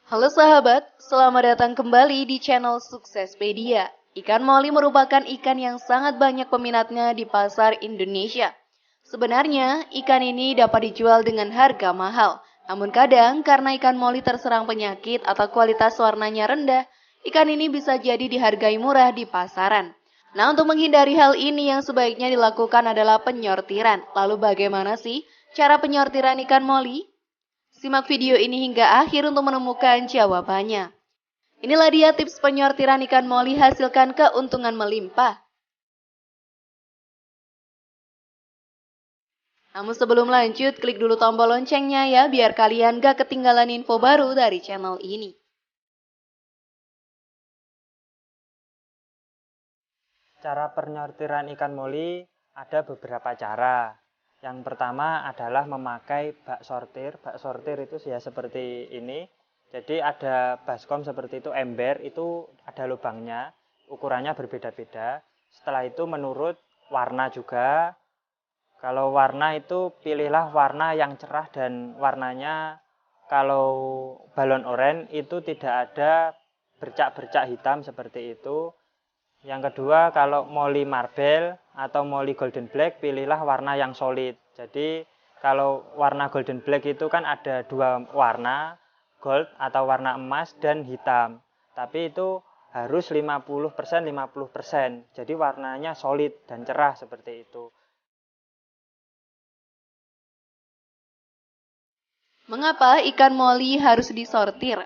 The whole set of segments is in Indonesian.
Halo sahabat, selamat datang kembali di channel Suksespedia. Ikan moli merupakan ikan yang sangat banyak peminatnya di pasar Indonesia. Sebenarnya, ikan ini dapat dijual dengan harga mahal. Namun kadang karena ikan moli terserang penyakit atau kualitas warnanya rendah, ikan ini bisa jadi dihargai murah di pasaran. Nah, untuk menghindari hal ini yang sebaiknya dilakukan adalah penyortiran. Lalu bagaimana sih cara penyortiran ikan moli? Simak video ini hingga akhir untuk menemukan jawabannya. Inilah dia tips penyortiran ikan moli hasilkan keuntungan melimpah. Namun sebelum lanjut, klik dulu tombol loncengnya ya biar kalian gak ketinggalan info baru dari channel ini. Cara penyortiran ikan moli ada beberapa cara. Yang pertama adalah memakai bak sortir. Bak sortir itu ya seperti ini. Jadi ada baskom seperti itu, ember, itu ada lubangnya, ukurannya berbeda-beda. Setelah itu menurut warna juga. Kalau warna itu pilihlah warna yang cerah dan warnanya kalau balon oranye itu tidak ada bercak-bercak hitam seperti itu. Yang kedua, kalau moli marble atau moli golden black, pilihlah warna yang solid. Jadi kalau warna golden black itu kan ada dua warna, gold atau warna emas dan hitam. Tapi itu harus 50% 50%. Jadi warnanya solid dan cerah seperti itu. Mengapa ikan moli harus disortir?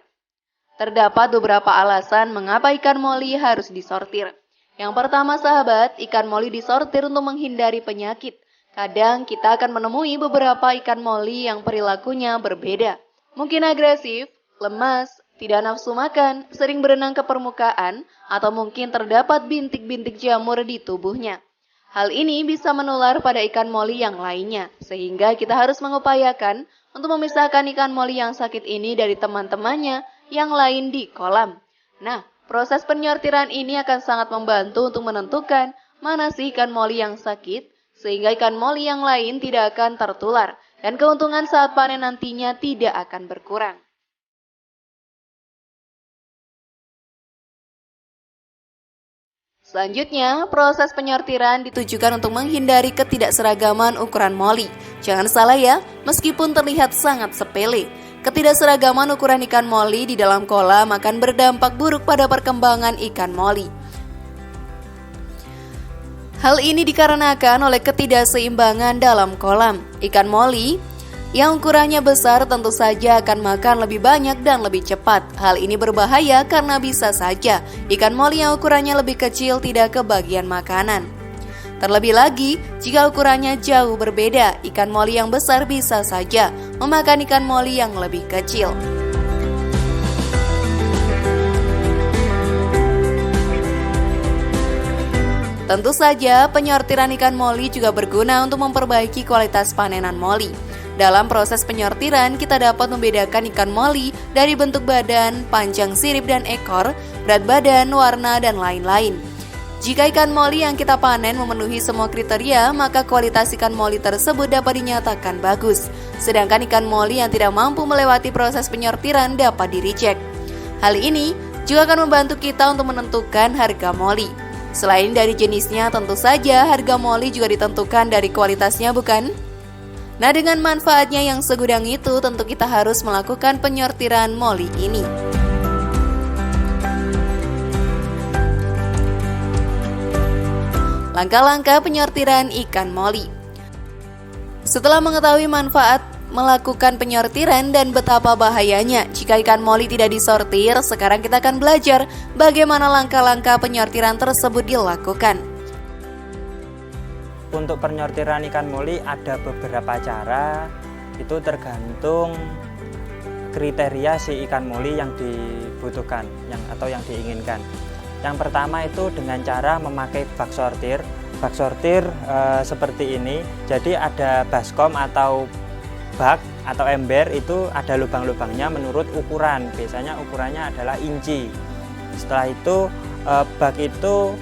Terdapat beberapa alasan mengapa ikan moli harus disortir. Yang pertama sahabat, ikan moli disortir untuk menghindari penyakit. Kadang kita akan menemui beberapa ikan moli yang perilakunya berbeda. Mungkin agresif, lemas, tidak nafsu makan, sering berenang ke permukaan, atau mungkin terdapat bintik-bintik jamur di tubuhnya. Hal ini bisa menular pada ikan moli yang lainnya, sehingga kita harus mengupayakan untuk memisahkan ikan moli yang sakit ini dari teman-temannya yang lain di kolam. Nah, proses penyortiran ini akan sangat membantu untuk menentukan mana sih ikan moli yang sakit, sehingga ikan moli yang lain tidak akan tertular, dan keuntungan saat panen nantinya tidak akan berkurang. Selanjutnya, proses penyortiran ditujukan untuk menghindari ketidakseragaman ukuran moli. Jangan salah ya, meskipun terlihat sangat sepele, ketidakseragaman ukuran ikan moli di dalam kolam akan berdampak buruk pada perkembangan ikan moli. Hal ini dikarenakan oleh ketidakseimbangan dalam kolam. Ikan moli yang ukurannya besar tentu saja akan makan lebih banyak dan lebih cepat. Hal ini berbahaya karena bisa saja ikan moli yang ukurannya lebih kecil tidak kebagian makanan. Terlebih lagi, jika ukurannya jauh berbeda, ikan moli yang besar bisa saja memakan ikan moli yang lebih kecil. Tentu saja, penyortiran ikan moli juga berguna untuk memperbaiki kualitas panenan moli. Dalam proses penyortiran, kita dapat membedakan ikan moli dari bentuk badan, panjang sirip dan ekor, berat badan, warna, dan lain-lain. Jika ikan moli yang kita panen memenuhi semua kriteria, maka kualitas ikan moli tersebut dapat dinyatakan bagus. Sedangkan ikan moli yang tidak mampu melewati proses penyortiran dapat di-reject. Hal ini juga akan membantu kita untuk menentukan harga moli. Selain dari jenisnya, tentu saja harga moli juga ditentukan dari kualitasnya, bukan? Nah, dengan manfaatnya yang segudang itu, tentu kita harus melakukan penyortiran moli ini. Langkah-langkah penyortiran ikan moli. Setelah mengetahui manfaat melakukan penyortiran dan betapa bahayanya jika ikan moli tidak disortir, sekarang kita akan belajar bagaimana langkah-langkah penyortiran tersebut dilakukan. Untuk penyortiran ikan moli ada beberapa cara, itu tergantung kriteria si ikan moli yang dibutuhkan atau yang diinginkan. Yang pertama itu dengan cara memakai bak sortir. Bak sortir seperti ini, jadi ada baskom atau bak atau ember itu ada lubang-lubangnya menurut ukuran. Biasanya ukurannya adalah inci. Setelah itu bak itu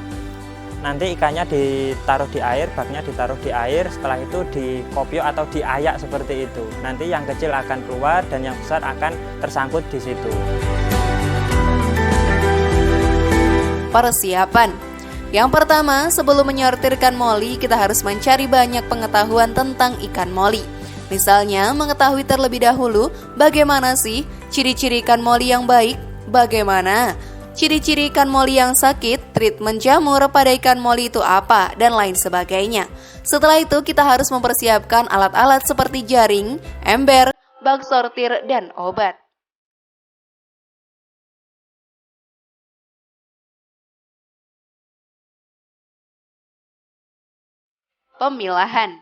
nanti ikannya ditaruh di air, baknya ditaruh di air, setelah itu dikopiok atau diayak seperti itu. Nanti yang kecil akan keluar dan yang besar akan tersangkut di situ. Persiapan. Yang pertama, sebelum menyortir ikan moli, kita harus mencari banyak pengetahuan tentang ikan moli. Misalnya, mengetahui terlebih dahulu bagaimana sih ciri-ciri ikan moli yang baik, bagaimana ciri-ciri ikan moli yang sakit, treatment jamur pada ikan moli itu apa, dan lain sebagainya. Setelah itu, kita harus mempersiapkan alat-alat seperti jaring, ember, bak sortir, dan obat. Pemilahan.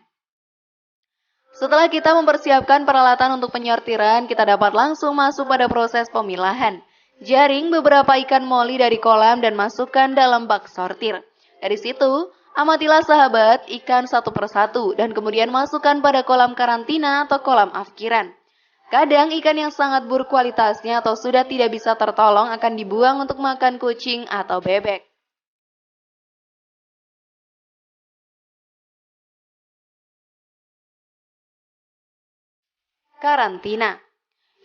Setelah kita mempersiapkan peralatan untuk penyortiran, kita dapat langsung masuk pada proses pemilahan. Jaring beberapa ikan moli dari kolam dan masukkan dalam bak sortir. Dari situ, amatilah sahabat ikan satu persatu dan kemudian masukkan pada kolam karantina atau kolam afkiran. Kadang ikan yang sangat buruk kualitasnya atau sudah tidak bisa tertolong akan dibuang untuk makan kucing atau bebek. Karantina.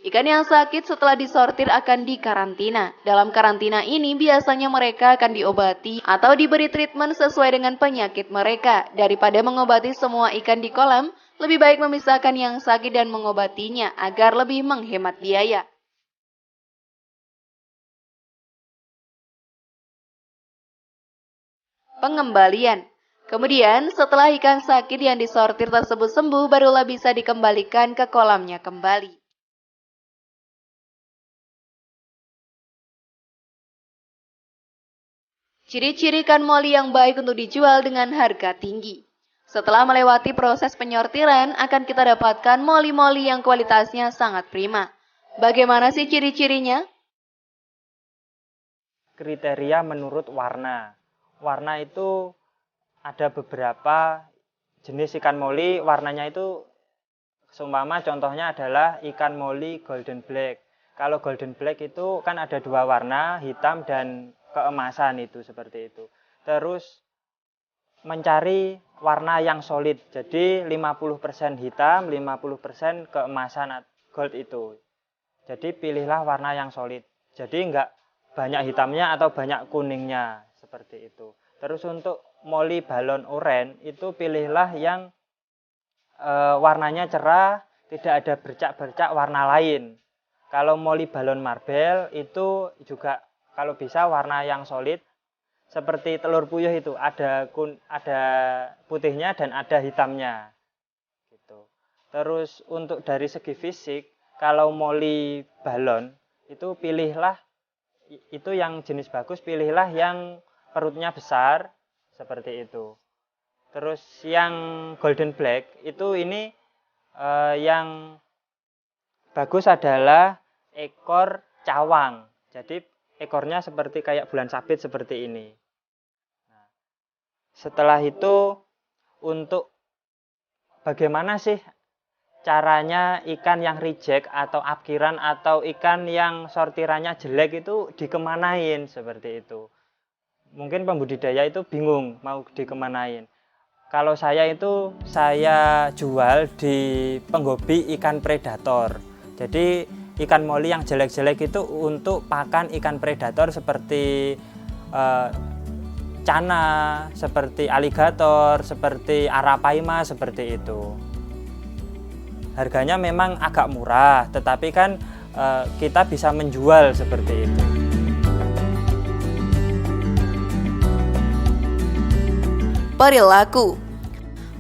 Ikan yang sakit setelah disortir akan dikarantina. Dalam karantina ini biasanya mereka akan diobati atau diberi treatment sesuai dengan penyakit mereka. Daripada mengobati semua ikan di kolam, lebih baik memisahkan yang sakit dan mengobatinya agar lebih menghemat biaya. Pengembalian. Kemudian, setelah ikan sakit yang disortir tersebut sembuh, barulah bisa dikembalikan ke kolamnya kembali. Ciri-ciri ikan moli yang baik untuk dijual dengan harga tinggi. Setelah melewati proses penyortiran, akan kita dapatkan moli-moli yang kualitasnya sangat prima. Bagaimana sih ciri-cirinya? Kriteria menurut warna. Warna itu ada beberapa jenis ikan moli, warnanya itu seumpama contohnya adalah ikan moli golden black. Kalau golden black itu kan ada dua warna, hitam dan keemasan itu seperti itu. Terus mencari warna yang solid. Jadi 50% hitam, 50% keemasan gold itu. Jadi pilihlah warna yang solid. Jadi enggak banyak hitamnya atau banyak kuningnya seperti itu. Terus untuk moli balon oranye itu pilihlah yang warnanya cerah, tidak ada bercak-bercak warna lain. Kalau moli balon marble itu juga kalau bisa warna yang solid seperti telur puyuh itu ada putihnya dan ada hitamnya. Gitu. Terus untuk dari segi fisik, kalau moli balon itu pilihlah itu yang jenis bagus, pilihlah yang perutnya besar seperti itu. Terus yang golden black itu ini yang bagus adalah ekor cawang. Jadi ekornya seperti kayak bulan sabit seperti ini. Nah, setelah itu untuk bagaimana sih caranya ikan yang reject atau apkiran atau ikan yang sortirannya jelek itu dikemanain seperti itu. Mungkin pembudidaya itu bingung mau dikemanain. Kalau saya itu saya jual di penghobi ikan predator. Jadi ikan moli yang jelek-jelek itu untuk pakan ikan predator seperti cana, seperti aligator, seperti arapaima seperti itu. Harganya memang agak murah, tetapi kan kita bisa menjual seperti itu. Perilaku.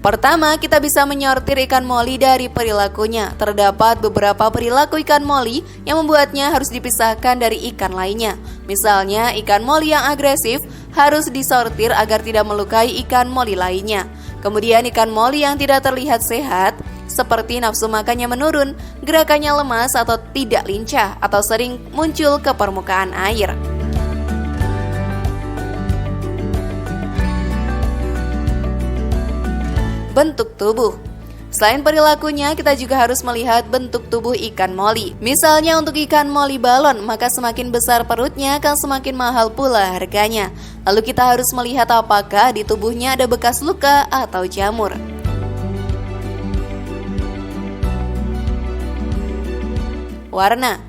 Pertama, kita bisa menyortir ikan moli dari perilakunya. Terdapat beberapa perilaku ikan moli yang membuatnya harus dipisahkan dari ikan lainnya. Misalnya, ikan moli yang agresif harus disortir agar tidak melukai ikan moli lainnya. Kemudian ikan moli yang tidak terlihat sehat, seperti nafsu makannya menurun, gerakannya lemas atau tidak lincah, atau sering muncul ke permukaan air. Bentuk tubuh. Selain perilakunya, kita juga harus melihat bentuk tubuh ikan moli. Misalnya untuk ikan moli balon, maka semakin besar perutnya akan semakin mahal pula harganya. Lalu kita harus melihat apakah di tubuhnya ada bekas luka atau jamur. Warna.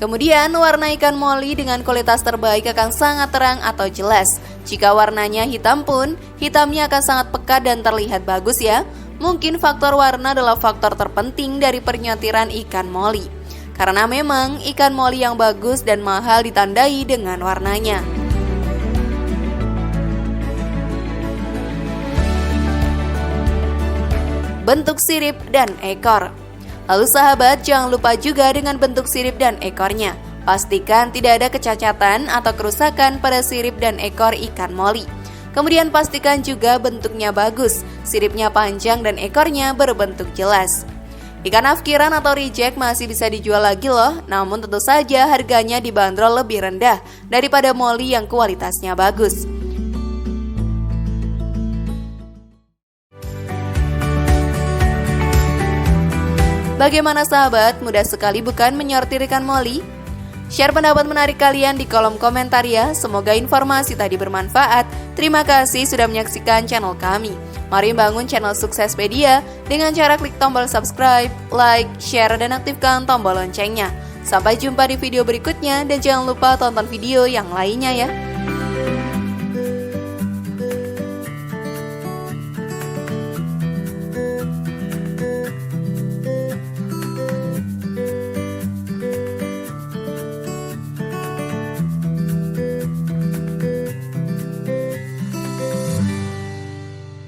Kemudian, warna ikan moli dengan kualitas terbaik akan sangat terang atau jelas. Jika warnanya hitam pun, hitamnya akan sangat pekat dan terlihat bagus ya. Mungkin faktor warna adalah faktor terpenting dari penyortiran ikan moli. Karena memang ikan moli yang bagus dan mahal ditandai dengan warnanya. Bentuk sirip dan ekor. Lalu sahabat, jangan lupa juga dengan bentuk sirip dan ekornya. Pastikan tidak ada kecacatan atau kerusakan pada sirip dan ekor ikan moli. Kemudian pastikan juga bentuknya bagus, siripnya panjang dan ekornya berbentuk jelas. Ikan afkiran atau reject masih bisa dijual lagi loh, namun tentu saja harganya dibanderol lebih rendah daripada moli yang kualitasnya bagus. Bagaimana sahabat, mudah sekali bukan menyortir ikan moli? Share pendapat menarik kalian di kolom komentar ya. Semoga informasi tadi bermanfaat. Terima kasih sudah menyaksikan channel kami. Mari bangun channel Suksespedia dengan cara klik tombol subscribe, like, share, dan aktifkan tombol loncengnya. Sampai jumpa di video berikutnya dan jangan lupa tonton video yang lainnya ya.